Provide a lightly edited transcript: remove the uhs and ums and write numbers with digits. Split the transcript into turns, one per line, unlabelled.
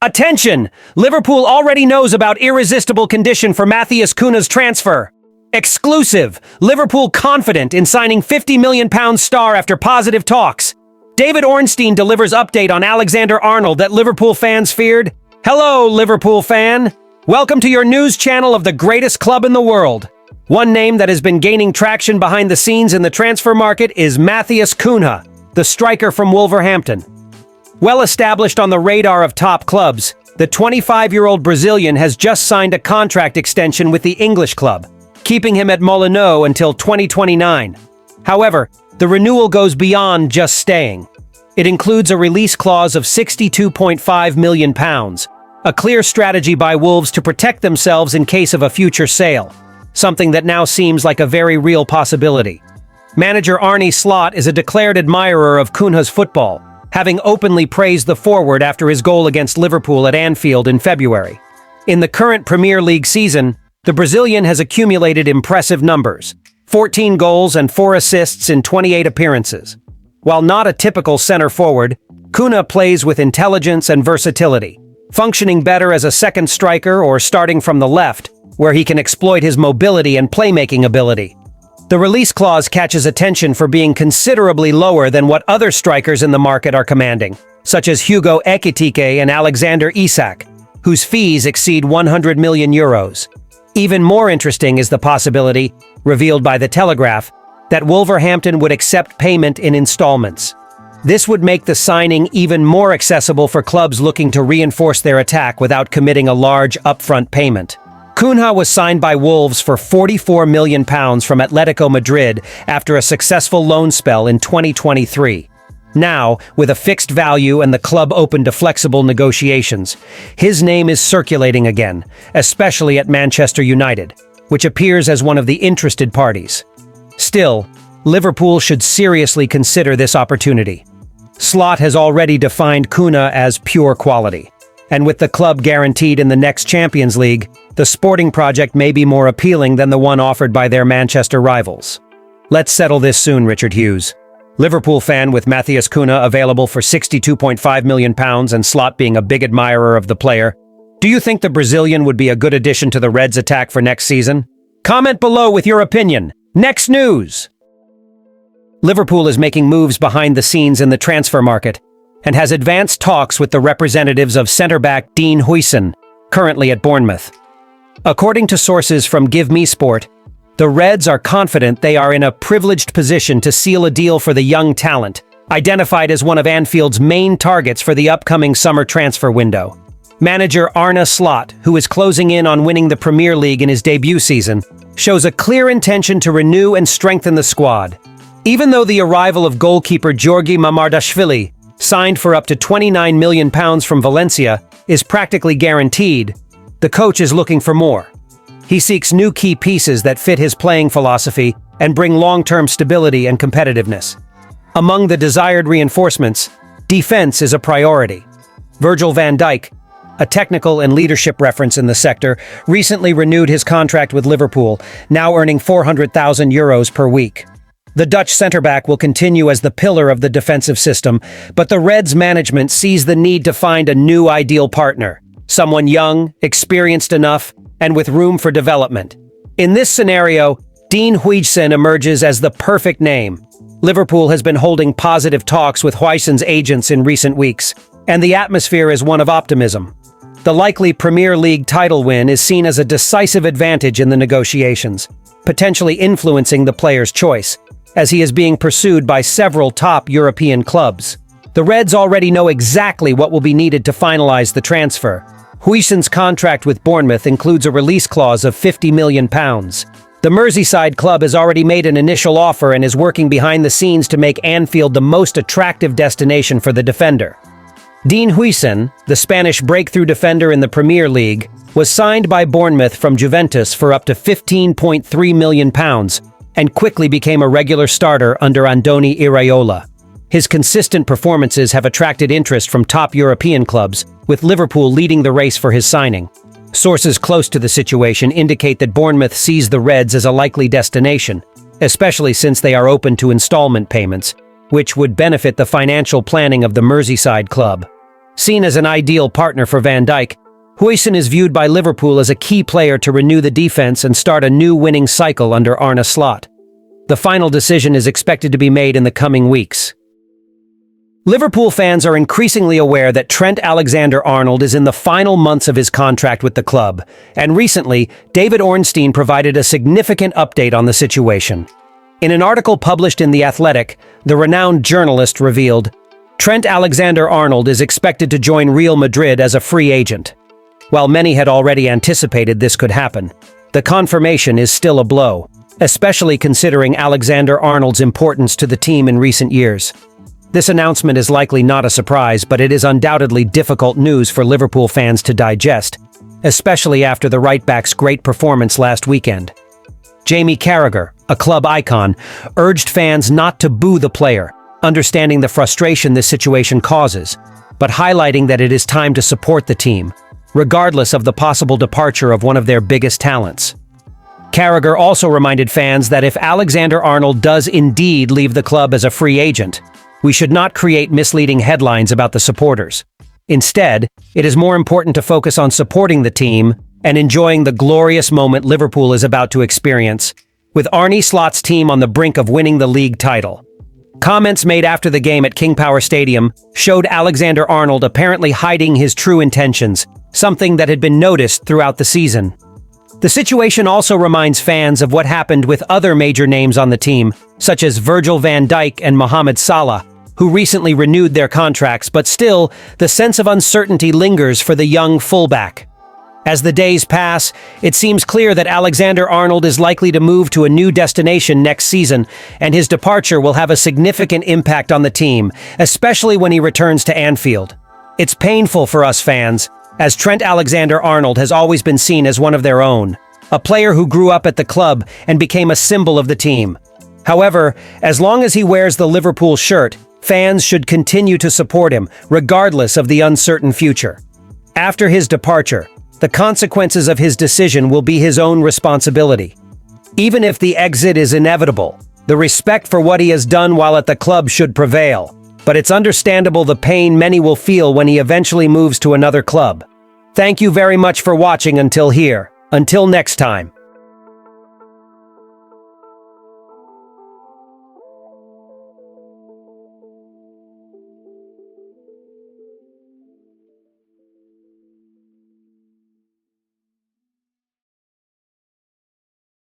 Attention! Liverpool already knows about irresistible condition for Matthias Cunha's transfer. Exclusive! Liverpool confident in signing £50 million star after positive talks. David Ornstein delivers update on Alexander-Arnold that Liverpool fans feared. Hello, Liverpool fan! Welcome to your news channel of the greatest club in the world. One name that has been gaining traction behind the scenes in the transfer market is Matthias Kunha, the striker from Wolverhampton. Well established on the radar of top clubs, the 25-year-old Brazilian has just signed a contract extension with the English club, keeping him at Molineux until 2029. However, the renewal goes beyond just staying. It includes a release clause of £62.5 million, a clear strategy by Wolves to protect themselves in case of a future sale, something that now seems like a very real possibility. Manager Arne Slot is a declared admirer of Kunha's football, having openly praised the forward after his goal against Liverpool at Anfield in February. In the current Premier League season, the Brazilian has accumulated impressive numbers: 14 goals and 4 assists in 28 appearances. While not a typical center forward, Kunha plays with intelligence and versatility, functioning better as a second striker or starting from the left, where he can exploit his mobility and playmaking ability. The release clause catches attention for being considerably lower than what other strikers in the market are commanding, such as Hugo Ekitike and Alexander Isak, whose fees exceed €100 million. Even more interesting is the possibility, revealed by The Telegraph, that Wolverhampton would accept payment in installments. This would make the signing even more accessible for clubs looking to reinforce their attack without committing a large upfront payment. Kunha was signed by Wolves for £44 million from Atletico Madrid after a successful loan spell in 2023. Now, with a fixed value and the club open to flexible negotiations, his name is circulating again, especially at Manchester United, which appears as one of the interested parties. Still, Liverpool should seriously consider this opportunity. Slot has already defined Kunha as pure quality, and with the club guaranteed in the next Champions League, the sporting project may be more appealing than the one offered by their Manchester rivals. Let's settle this soon, Richard Hughes. Liverpool fan with Matthias Kunha available for £62.5 million and Slot being a big admirer of the player. Do you think the Brazilian would be a good addition to the Reds' attack for next season? Comment below with your opinion. Next news! Liverpool is making moves behind the scenes in the transfer market and has advanced talks with the representatives of centre-back Dean Huisen, currently at Bournemouth. According to sources from Give Me Sport, the Reds are confident they are in a privileged position to seal a deal for the young talent, identified as one of Anfield's main targets for the upcoming summer transfer window. Manager Arne Slot, who is closing in on winning the Premier League in his debut season, shows a clear intention to renew and strengthen the squad. Even though the arrival of goalkeeper Georgi Mamardashvili, signed for up to £29 million from Valencia, is practically guaranteed, the coach is looking for more. He seeks new key pieces that fit his playing philosophy and bring long-term stability and competitiveness. Among the desired reinforcements, defense is a priority. Virgil van Dijk, a technical and leadership reference in the sector, recently renewed his contract with Liverpool, now earning €400,000 per week. The Dutch centre-back will continue as the pillar of the defensive system, but the Reds' management sees the need to find a new ideal partner. Someone young, experienced enough, and with room for development. In this scenario, Dean Huisen emerges as the perfect name. Liverpool has been holding positive talks with Huisen's agents in recent weeks, and the atmosphere is one of optimism. The likely Premier League title win is seen as a decisive advantage in the negotiations, potentially influencing the player's choice, as he is being pursued by several top European clubs. The Reds already know exactly what will be needed to finalize the transfer. Huisen's contract with Bournemouth includes a release clause of £50 million. The Merseyside club has already made an initial offer and is working behind the scenes to make Anfield the most attractive destination for the defender. Dean Huisen, the Spanish breakthrough defender in the Premier League, was signed by Bournemouth from Juventus for up to £15.3 million and quickly became a regular starter under Andoni Iraola. His consistent performances have attracted interest from top European clubs, with Liverpool leading the race for his signing. Sources close to the situation indicate that Bournemouth sees the Reds as a likely destination, especially since they are open to installment payments, which would benefit the financial planning of the Merseyside club. Seen as an ideal partner for Van Dijk, Huisen is viewed by Liverpool as a key player to renew the defense and start a new winning cycle under Arne Slot. The final decision is expected to be made in the coming weeks. Liverpool fans are increasingly aware that Trent Alexander-Arnold is in the final months of his contract with the club, and recently, David Ornstein provided a significant update on the situation. In an article published in The Athletic, the renowned journalist revealed, Trent Alexander-Arnold is expected to join Real Madrid as a free agent. While many had already anticipated this could happen, the confirmation is still a blow, especially considering Alexander-Arnold's importance to the team in recent years. This announcement is likely not a surprise, but it is undoubtedly difficult news for Liverpool fans to digest, especially after the right-back's great performance last weekend. Jamie Carragher, a club icon, urged fans not to boo the player, understanding the frustration this situation causes, but highlighting that it is time to support the team, regardless of the possible departure of one of their biggest talents. Carragher also reminded fans that if Alexander-Arnold does indeed leave the club as a free agent, we should not create misleading headlines about the supporters. Instead, it is more important to focus on supporting the team and enjoying the glorious moment Liverpool is about to experience, with Arne Slot's team on the brink of winning the league title. Comments made after the game at King Power Stadium showed Alexander-Arnold apparently hiding his true intentions, something that had been noticed throughout the season. The situation also reminds fans of what happened with other major names on the team, such as Virgil van Dijk and Mohamed Salah, who recently renewed their contracts, but still, the sense of uncertainty lingers for the young fullback. As the days pass, it seems clear that Alexander-Arnold is likely to move to a new destination next season, and his departure will have a significant impact on the team, especially when he returns to Anfield. It's painful for us fans, as Trent Alexander-Arnold has always been seen as one of their own, a player who grew up at the club and became a symbol of the team. However, as long as he wears the Liverpool shirt, fans should continue to support him, regardless of the uncertain future. After his departure, the consequences of his decision will be his own responsibility. Even if the exit is inevitable, the respect for what he has done while at the club should prevail. But it's understandable the pain many will feel when he eventually moves to another club. Thank you very much for watching until here. Until next time.